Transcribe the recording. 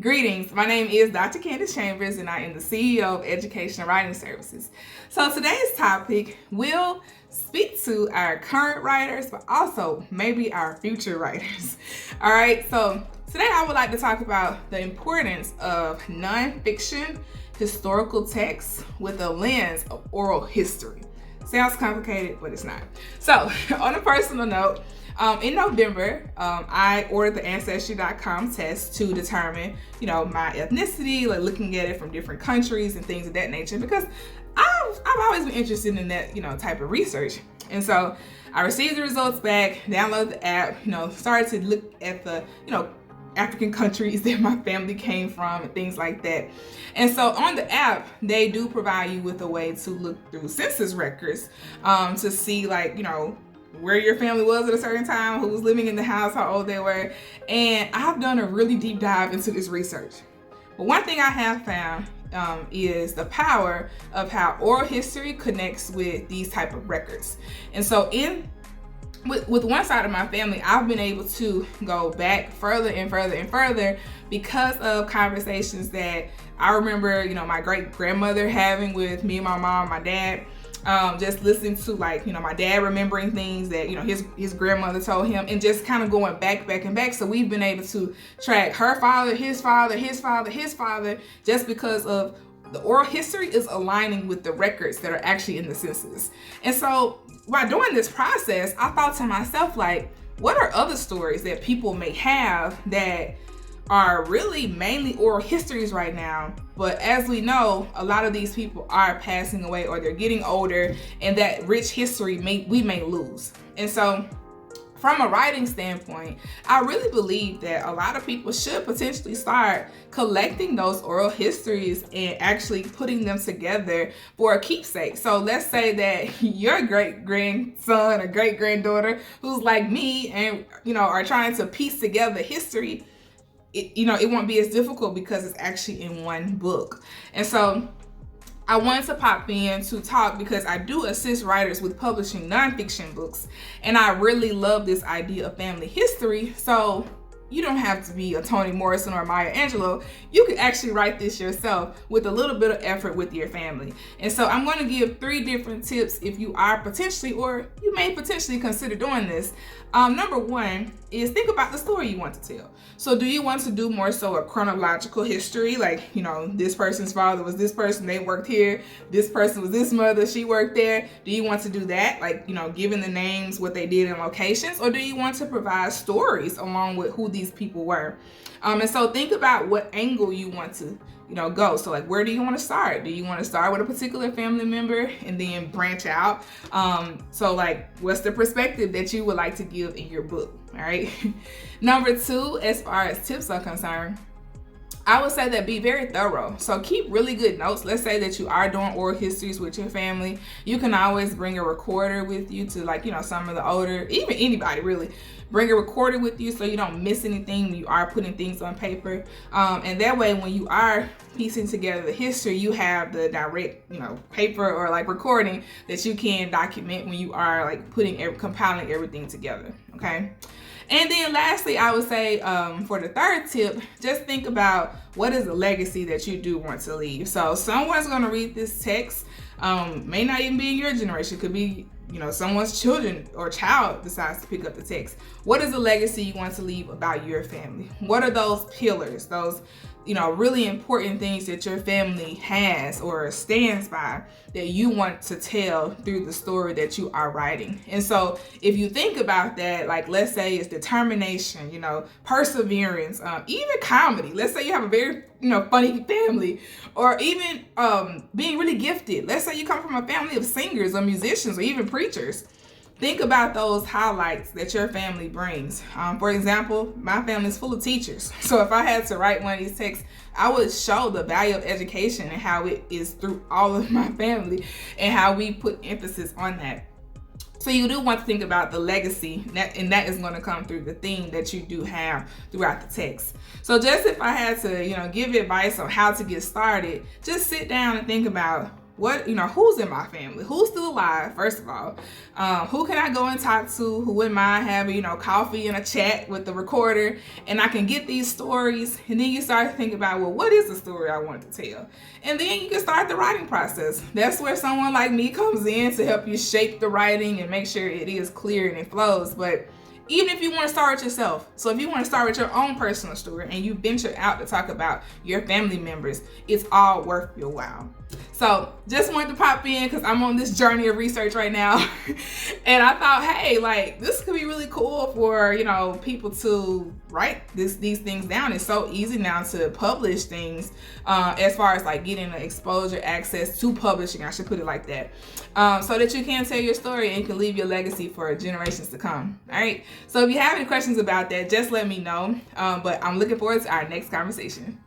Greetings, my name is Dr. Candace Chambers and I am the CEO of Education and Writing Services. So today's topic will speak to our current writers, but also maybe our future writers. All right, so today I would like to talk about the importance of nonfiction historical texts with a lens of oral history. Sounds complicated, but it's not. So on a personal note, in November, I ordered the Ancestry.com test to determine, my ethnicity, like looking at it from different countries and things of that nature, because I've always been interested in that, type of research. And so I received the results back, downloaded the app, started to look at the, African countries that my family came from and things like that. And so on the app, they do provide you with a way to look through census records to see where your family was at a certain time, who was living in the house, how old they were. And I've done a really deep dive into this research. But one thing I have found is the power of how oral history connects with these type of records. And so with one side of my family, I've been able to go back further and further and further because of conversations that I remember, my great grandmother having with me and my mom, my dad. Just listening to my dad remembering things that his grandmother told him, and just kind of going back and back. So we've been able to track her father, his father, his father, his father, just because of the oral history is aligning with the records that are actually in the census. And so while doing this process, I thought to myself, what are other stories that people may have that are really mainly oral histories right now? But as we know, a lot of these people are passing away or they're getting older, and that rich history we may lose. And so from a writing standpoint, I really believe that a lot of people should potentially start collecting those oral histories and actually putting them together for a keepsake. So let's say that your great grandson or great granddaughter who's like me and are trying to piece together history, it won't be as difficult because it's actually in one book. And so I wanted to pop in to talk because I do assist writers with publishing nonfiction books, and I really love this idea of family history. So you don't have to be a Toni Morrison or Maya Angelou. You can actually write this yourself with a little bit of effort with your family. And so I'm going to give 3 different tips if you are potentially, or you may potentially consider doing this. Number 1 is think about the story you want to tell. So do you want to do more so a chronological history? This person's father was this person, they worked here. This person was this mother, she worked there. Do you want to do that? Giving the names, what they did and locations? Or do you want to provide stories along with who these people were? And so think about what angle you want to go. So where do you want to start? Do you want to start with a particular family member and then branch out? So what's the perspective that you would like to give in your book? All right. Number 2, as far as tips are concerned, I would say that be very thorough. So keep really good notes. Let's say that you are doing oral histories with your family. You can always bring a recorder with you to some of the older, even anybody really, bring a recorder with you so you don't miss anything when you are putting things on paper. And that way, when you are piecing together the history, you have the direct, paper or recording that you can document when you are compiling everything together. Okay. And then lastly, I would say for the 3rd tip, just think about what is the legacy that you do want to leave. So someone's going to read this text, may not even be in your generation, could be someone's children or child decides to pick up the text. What is the legacy you want to leave about your family? What are those pillars, those really important things that your family has or stands by that you want to tell through the story that you are writing? And so if you think about that, let's say it's determination, perseverance, even comedy. Let's say you have a very funny family, or even being really gifted. Let's say you come from a family of singers or musicians or even preachers. Think about those highlights that your family brings. For example, my family is full of teachers. So if I had to write one of these texts, I would show the value of education and how it is through all of my family and how we put emphasis on that. So you do want to think about the legacy, and that is going to come through the theme that you do have throughout the text. So just if I had to, give advice on how to get started, just sit down and think about what, who's in my family, who's still alive, first of all, who can I go and talk to, who wouldn't mind having, coffee and a chat with the recorder, and I can get these stories. And then you start to think about, well, what is the story I want to tell? And then you can start the writing process. That's where someone like me comes in to help you shape the writing and make sure it is clear and it flows. But even if you want to start with yourself, so if you want to start with your own personal story and you venture out to talk about your family members, it's all worth your while. So just wanted to pop in because I'm on this journey of research right now. And I thought, hey, like, this could be really cool for, people to write these things down. It's so easy now to publish things, as far as like getting the exposure, access to publishing, I should put it like that, so that you can tell your story and can leave your legacy for generations to come. All right. So if you have any questions about that, just let me know. But I'm looking forward to our next conversation.